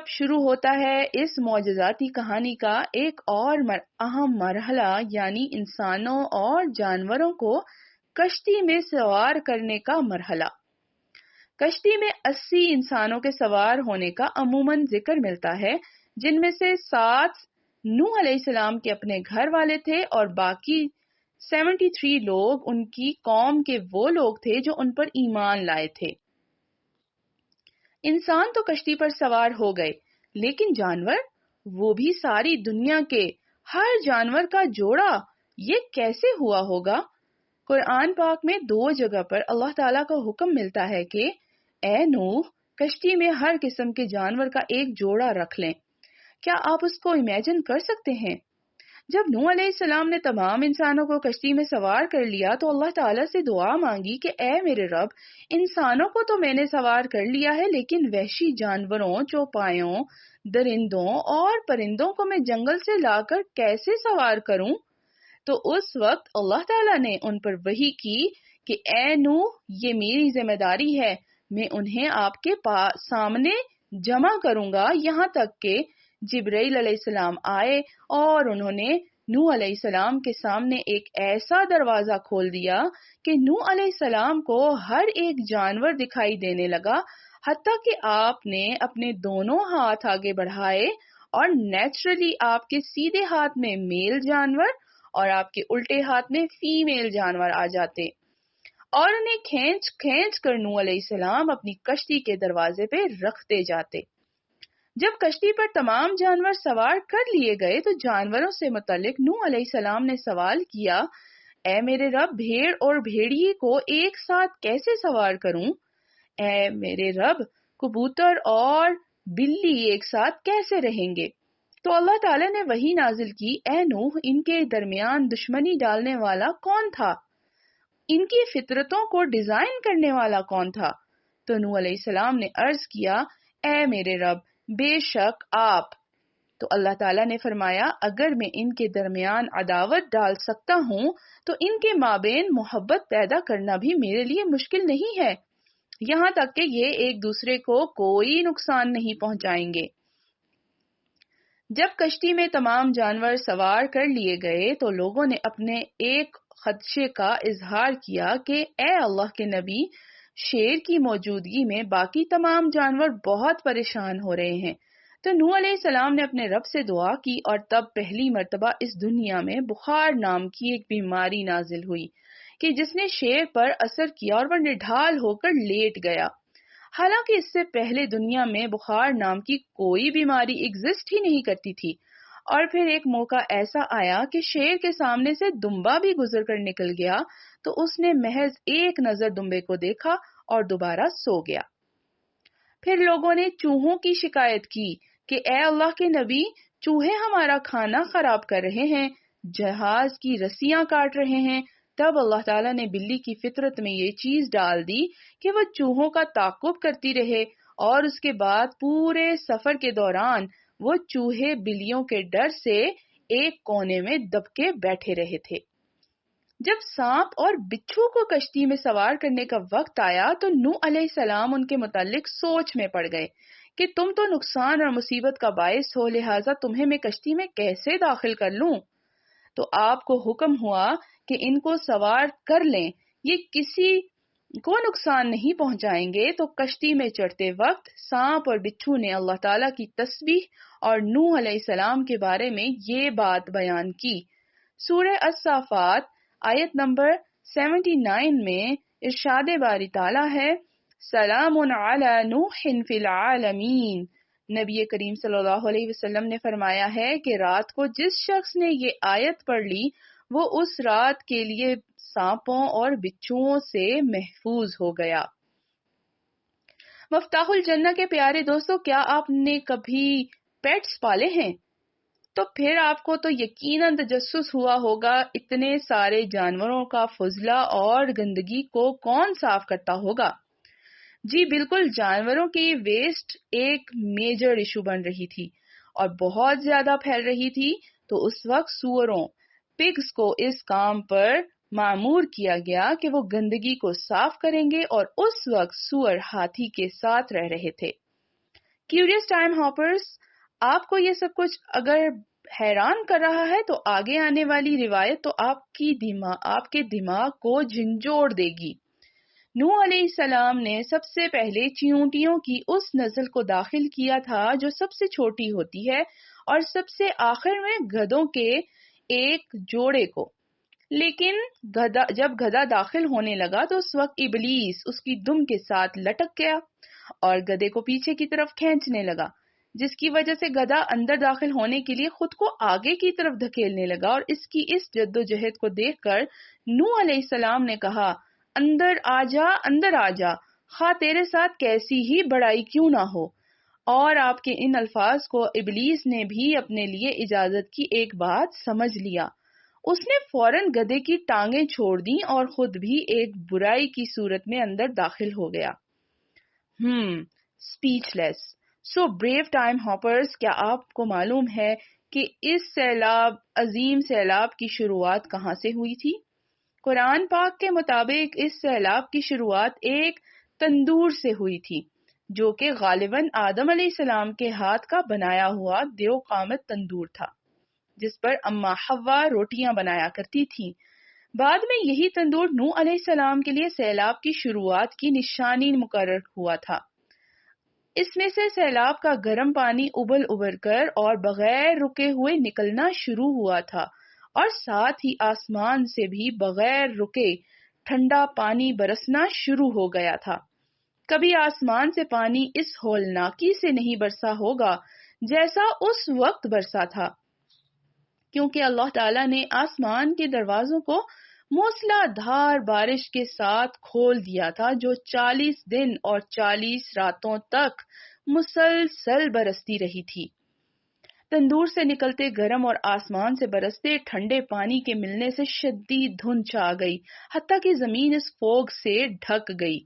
شروع ہوتا ہے اس معجزاتی کہانی کا ایک اور اہم مرحلہ، یعنی انسانوں اور جانوروں کو کشتی میں سوار کرنے کا مرحلہ۔ کشتی میں 80 انسانوں کے سوار ہونے کا عموماً ذکر ملتا ہے، جن میں سے 7 نوح علیہ السلام کے اپنے گھر والے تھے اور باقی 73 لوگ ان کی قوم کے وہ لوگ تھے جو ان پر ایمان لائے تھے۔ انسان تو کشتی پر سوار ہو گئے، لیکن جانور، وہ بھی ساری دنیا کے ہر جانور کا جوڑا، یہ کیسے ہوا ہوگا؟ قرآن پاک میں 2 جگہ پر اللہ تعالیٰ کا حکم ملتا ہے کہ اے نوح، کشتی میں ہر قسم کے جانور کا ایک جوڑا رکھ لیں۔ کیا آپ اس کو امیجن کر سکتے ہیں؟ جب نوح علیہ السلام نے تمام انسانوں کو کشتی میں سوار کر لیا تو اللہ تعالیٰ سے دعا مانگی کہ اے میرے رب، انسانوں کو تو میں نے سوار کر لیا ہے، لیکن وحشی جانوروں، چوپایوں، درندوں اور پرندوں کو میں جنگل سے لا کر کیسے سوار کروں؟ تو اس وقت اللہ تعالیٰ نے ان پر وحی کی کہ اے نوح، یہ میری ذمہ داری ہے، میں انہیں آپ کے سامنے جمع کروں گا، یہاں تک کہ جبرائیل علیہ السلام آئے اور انہوں نے نوح علیہ السلام کے سامنے ایک ایسا دروازہ کھول دیا کہ نوح علیہ السلام کو ہر ایک جانور دکھائی دینے لگا، حتیٰ کہ آپ نے اپنے دونوں ہاتھ آگے بڑھائے اور نیچرلی آپ کے سیدھے ہاتھ میں میل جانور اور آپ کے الٹے ہاتھ میں فیمیل جانور آ جاتے اور انہیں کھینچ کھینچ کر نوح علیہ السلام اپنی کشتی کے دروازے پہ رکھتے جاتے۔ جب کشتی پر تمام جانور سوار کر لیے گئے تو جانوروں سے متعلق نوح علیہ السلام نے سوال کیا، اے میرے رب، بھیڑ اور بھیڑیے کو ایک ساتھ کیسے سوار کروں؟ اے میرے رب، کبوتر اور بلی ایک ساتھ کیسے رہیں گے؟ تو اللہ تعالیٰ نے وحی نازل کی، اے نوح، ان کے درمیان دشمنی ڈالنے والا کون تھا؟ ان کی فطرتوں کو ڈیزائن کرنے والا کون تھا؟ تو نوح علیہ السلام نے عرض کیا، اے میرے رب، بے شک آپ۔ تو اللہ تعالیٰ نے فرمایا، اگر میں ان کے درمیان عداوت ڈال سکتا ہوں تو ان کے مابین محبت پیدا کرنا بھی میرے لیے مشکل نہیں ہے، یہاں تک کہ یہ ایک دوسرے کو کوئی نقصان نہیں پہنچائیں گے۔ جب کشتی میں تمام جانور سوار کر لیے گئے تو لوگوں نے اپنے ایک خدشے کا اظہار کیا کہ اے اللہ کے نبی، شیر کی موجودگی میں باقی تمام جانور بہت پریشان ہو رہے ہیں۔ تو نوح علیہ السلام نے اپنے رب سے دعا کی اور تب پہلی مرتبہ اس دنیا میں بخار نام کی ایک بیماری نازل ہوئی کہ جس نے شیر پر اثر کیا اور وہ نڈھال ہو کر لیٹ گیا۔ حالانکہ اس سے پہلے دنیا میں بخار نام کی کوئی بیماری ایگزسٹ ہی نہیں کرتی تھی، اور پھر ایک موقع ایسا آیا کہ شیر کے سامنے سے دمبا بھی گزر کر نکل گیا تو اس نے محض ایک نظر دمبے کو دیکھا اور دوبارہ سو گیا۔ پھر لوگوں نے چوہوں کی شکایت کی کہ اے اللہ کے نبی، چوہے ہمارا کھانا خراب کر رہے ہیں، جہاز کی رسیاں کاٹ رہے ہیں۔ تب اللہ تعالیٰ نے بلی کی فطرت میں یہ چیز ڈال دی کہ وہ چوہوں کا تعاقب کرتی رہے، اور اس کے بعد پورے سفر کے دوران وہ چوہے بلیوں کے ڈر سے ایک کونے میں دب کے بیٹھے رہے تھے۔ جب سانپ اور بچھو کو کشتی میں سوار کرنے کا وقت آیا تو نوح علیہ السلام ان کے متعلق سوچ میں پڑ گئے کہ تم تو نقصان اور مصیبت کا باعث ہو، لہٰذا تمہیں میں کشتی میں کیسے داخل کر لوں؟ تو آپ کو حکم ہوا کہ ان کو سوار کر لیں، یہ کسی کو نقصان نہیں پہنچائیں گے۔ تو کشتی میں چڑھتے وقت سانپ اور بچھو نے اللہ تعالیٰ کی تسبیح اور نوح علیہ السلام کے بارے میں یہ بات بیان کی۔ سورہ الصافات آیت نمبر 79 میں ارشاد باری تعالیٰ ہے، سلام علی نوح فی العالمین۔ نبی کریم صلی اللہ علیہ وسلم نے فرمایا ہے کہ رات کو جس شخص نے یہ آیت پڑھ لی وہ اس رات کے لیے سانپوں اور بچھوؤں سے محفوظ ہو گیا۔ مفتاح الجنہ کے پیارے دوستو، کیا آپ نے کبھی پیٹس پالے ہیں؟ تو پھر آپ کو تو یقیناً تجسس ہوا ہوگا اتنے سارے جانوروں کا فضلہ اور گندگی کو کون صاف کرتا ہوگا۔ جی بالکل، جانوروں کی ویسٹ ایک میجر ایشو بن رہی تھی اور بہت زیادہ پھیل رہی تھی، تو اس وقت سوروں، پگز کو اس کام پر معمور کیا گیا کہ وہ گندگی کو صاف کریں گے، اور اس وقت سور ہاتھی کے ساتھ رہ رہے تھے کیوریس ٹائم ہاپرز، آپ کو یہ سب کچھ اگر حیران کر رہا ہے تو آگے آنے والی روایت تو آپ کے دماغ کو جھنجھوڑ دے گی۔ نوح علیہ السلام نے سب سے پہلے چیونٹیوں کی اس نسل کو داخل کیا تھا جو سب سے چھوٹی ہوتی ہے، اور سب سے آخر میں گدھوں کے ایک جوڑے کو۔ لیکن جب گدھا داخل ہونے لگا تو اس وقت ابلیس اس کی دم کے ساتھ لٹک گیا اور گدھے کو پیچھے کی طرف کھینچنے لگا، جس کی وجہ سے گدھا اندر داخل ہونے کے لیے خود کو آگے کی طرف دھکیلنے لگا، اور اس کی اس جدوجہد کو دیکھ کر نوح علیہ السلام نے کہا، اندر آ جا، اندر آ جا، خواہ تیرے ساتھ کیسی ہی بڑائی کیوں نہ ہو۔ اور آپ کے ان الفاظ کو ابلیس نے بھی اپنے لیے اجازت کی ایک بات سمجھ لیا۔ اس نے فوراً گدھے کی ٹانگیں چھوڑ دیں اور خود بھی ایک برائی کی صورت میں اندر داخل ہو گیا۔ اسپیچ لیس۔ سو بریو ٹائم ہاپرز، کیا آپ کو معلوم ہے کہ اس عظیم سیلاب کی شروعات کہاں سے ہوئی تھی؟ قرآن پاک کے مطابق اس سیلاب کی شروعات ایک تندور سے ہوئی تھی، جو کہ غالباً آدم علیہ السلام کے ہاتھ کا بنایا ہوا دیو قامت تندور تھا، جس پر اماں حوا روٹیاں بنایا کرتی تھیں۔ بعد میں یہی تندور نوح علیہ السلام کے لیے سیلاب کی شروعات کی نشانی مقرر ہوا تھا۔ اس میں سے سیلاب کا گرم پانی ابل کر اور بغیر رکے ہوئے نکلنا شروع ہوا تھا، اور ساتھ ہی آسمان سے بھی بغیر رکے ٹھنڈا پانی برسنا شروع ہو گیا تھا۔ کبھی آسمان سے پانی اس ہولناکی سے نہیں برسا ہوگا جیسا اس وقت برسا تھا، کیونکہ اللہ تعالیٰ نے آسمان کے دروازوں کو موسلا دھار بارش کے ساتھ کھول دیا تھا، جو 40 دن اور 40 راتوں تک مسلسل برستی رہی تھی۔ تندور سے نکلتے گرم اور آسمان سے برستے ٹھنڈے پانی کے ملنے سے شدید دھند چھا گئی، حتیٰ کہ زمین اس فوگ سے ڈھک گئی۔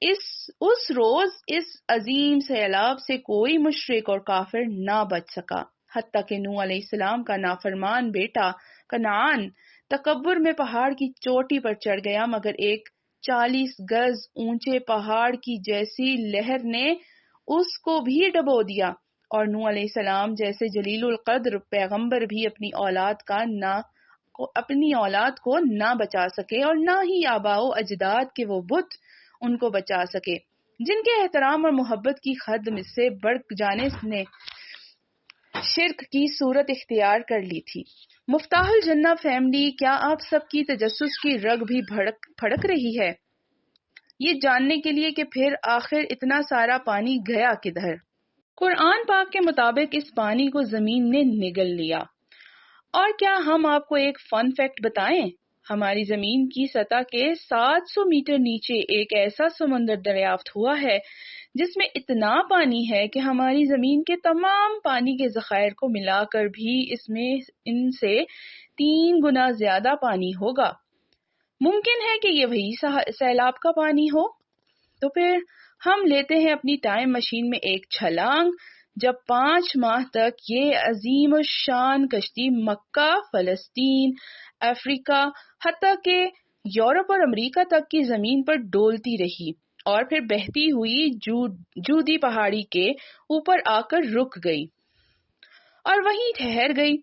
اس روز اس عظیم سیلاب سے کوئی مشرک اور کافر نہ بچ سکا، حتیٰ کہ نوح علیہ السلام کا نافرمان بیٹا کنعان تکبر میں پہاڑ کی چوٹی پر چڑھ گیا، مگر ایک 40 گز اونچے پہاڑ کی جیسی لہر نے اس کو بھی ڈبو دیا، اور نوح علیہ السلام جیسے جلیل القدر پیغمبر بھی اپنی اولاد کو نہ بچا سکے، اور نہ ہی آباء و اجداد کے وہ بت ان کو بچا سکے جن کے احترام اور محبت کی حد سے بڑھ جانے نے شرک کی صورت اختیار کر لی تھی۔ مفتاح الجنہ فیملی، کیا آپ سب کی تجسس کی رگ بھی پھڑک رہی ہے یہ جاننے کے لیے کہ پھر آخر اتنا سارا پانی گیا کدھر؟ قرآن پاک کے مطابق اس پانی کو زمین نے نگل لیا۔ اور کیا ہم آپ کو ایک فن فیکٹ بتائیں؟ ہماری زمین کی سطح کے 700 میٹر نیچے ایک ایسا سمندر دریافت ہوا ہے جس میں اتنا پانی ہے کہ ہماری زمین کے تمام پانی کے ذخائر کو ملا کر بھی ان سے 3 گنا زیادہ پانی ہوگا۔ ممکن ہے کہ یہ وہی سیلاب کا پانی ہو؟ تو پھر ہم لیتے ہیں اپنی ٹائم مشین میں ایک چھلانگ، جب 5 ماہ تک یہ عظیم الشان کشتی مکہ، فلسطین، افریقہ، حتیٰ کہ یورپ اور امریکہ تک کی زمین پر ڈولتی رہی، اور پھر بہتی ہوئی جودی پہاڑی کے اوپر آ کر رک گئی اور وہیں ٹھہر گئی۔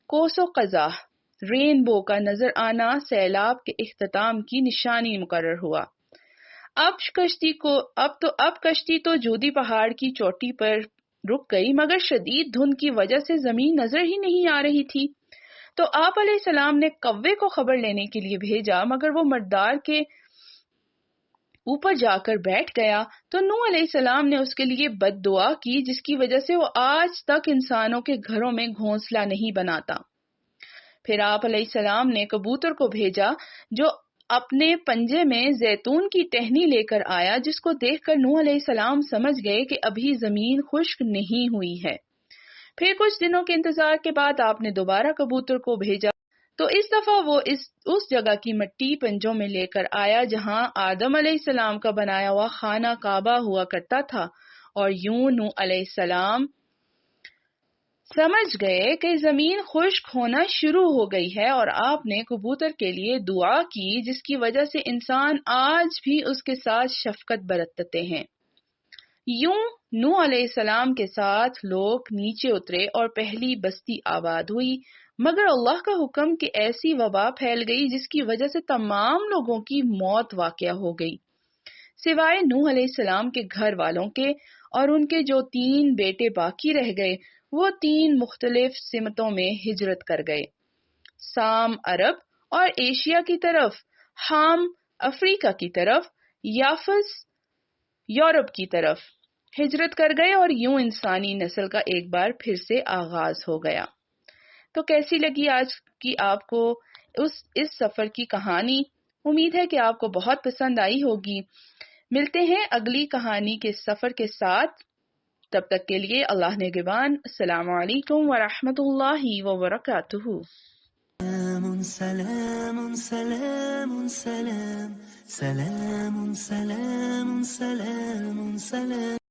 کوس و قزح، رینبو کا نظر آنا سیلاب کے اختتام کی نشانی مقرر ہوا۔ اب کشتی تو جودی پہاڑ کی چوٹی پر رک گئی، مگر شدید دھند کی وجہ سے زمین نظر ہی نہیں آ رہی تھی۔ تو آپ علیہ السلام نے کوے کو خبر لینے کے لیے بھیجا، مگر وہ مردار کے اوپر جا کر بیٹھ گیا، تو نوح علیہ السلام نے اس کے لیے بد دعا کی، جس کی وجہ سے وہ آج تک انسانوں کے گھروں میں گھونسلہ نہیں بناتا۔ پھر آپ علیہ السلام نے کبوتر کو بھیجا، جو اپنے پنجے میں زیتون کی ٹہنی لے کر آیا، جس کو دیکھ کر نوح علیہ السلام سمجھ گئے کہ ابھی زمین خشک نہیں ہوئی ہے۔ پھر کچھ دنوں کے انتظار کے بعد آپ نے دوبارہ کبوتر کو بھیجا، تو اس دفعہ وہ اس جگہ کی مٹی پنجوں میں لے کر آیا جہاں آدم علیہ السلام کا بنایا ہوا خانہ کعبہ ہوا کرتا تھا، اور یوں نوح علیہ السلام سمجھ گئے کہ زمین خشک ہونا شروع ہو گئی ہے، اور آپ نے کبوتر کے لیے دعا کی، جس کی وجہ سے انسان آج بھی اس کے ساتھ شفقت برتتے ہیں۔ یوں نوح علیہ السلام کے ساتھ لوگ نیچے اترے اور پہلی بستی آباد ہوئی، مگر اللہ کا حکم کہ ایسی وبا پھیل گئی جس کی وجہ سے تمام لوگوں کی موت واقع ہو گئی، سوائے نوح علیہ السلام کے گھر والوں کے، اور ان کے جو 3 بیٹے باقی رہ گئے وہ 3 مختلف سمتوں میں ہجرت کر گئے، سام عرب اور ایشیا کی طرف، حام افریقہ کی طرف، یافس یورپ کی طرف ہجرت کر گئے، اور یوں انسانی نسل کا ایک بار پھر سے آغاز ہو گیا۔ تو کیسی لگی آج کی آپ کو اس سفر کی کہانی؟ امید ہے کہ آپ کو بہت پسند آئی ہوگی۔ ملتے ہیں اگلی کہانی کے سفر کے ساتھ، تب تک کے لیے اللہ نگہبان۔ السلام علیکم ورحمۃ اللہ وبرکاتہ۔ سلام سلام سلام سلام سلام سلام سلام سلام